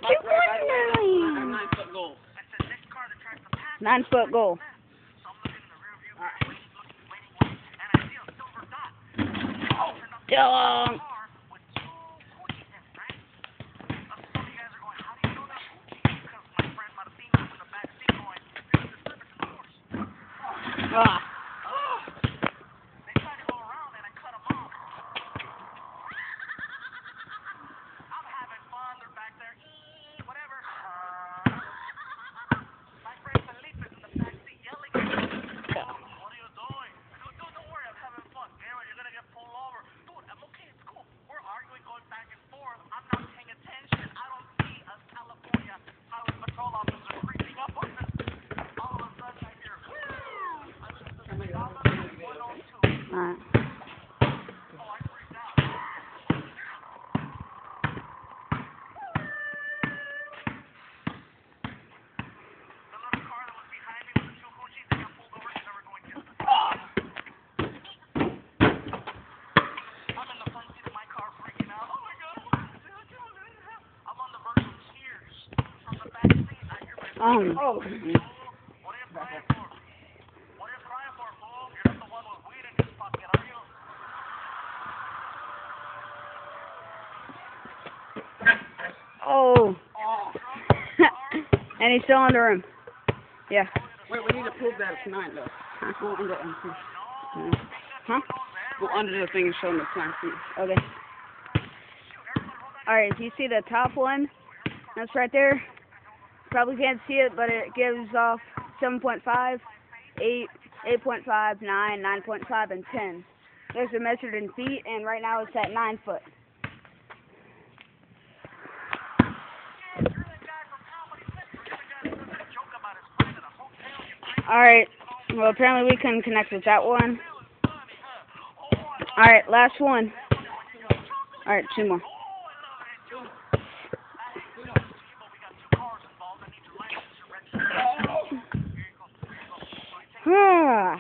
2.9. 9-foot goal. 9-foot goal. Dong. Ah. Alright. Oh. Oh. And he's still in the room. Yeah. Wait, we need to prove that it's 9 though. Go under and Huh? go under the thing and show them the plan. Okay. Alright, if you see the top one, that's right there. Probably can't see it, but it gives off 7.5, 8, 8.5, 9, 9.5, and 10. Those are measured in feet, and right now it's at 9 foot. Alright, well apparently we couldn't connect with that one. Alright, last one. Alright, 2 more. Yeah.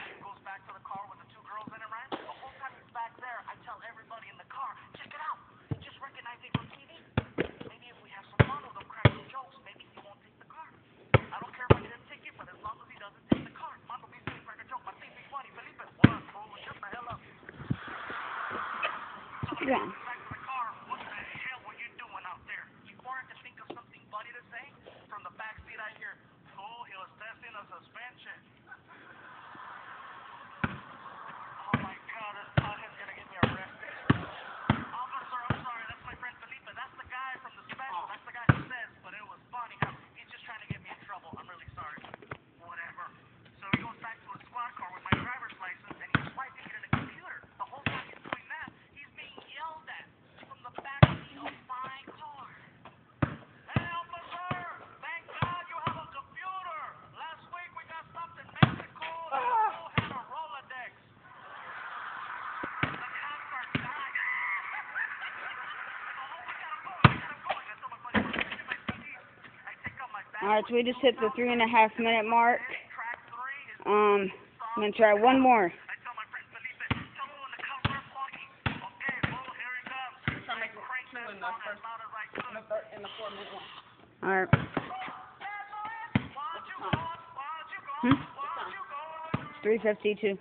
Alright, so we just hit the 3.5-minute mark. I'm gonna try one more. Alright. 3:52.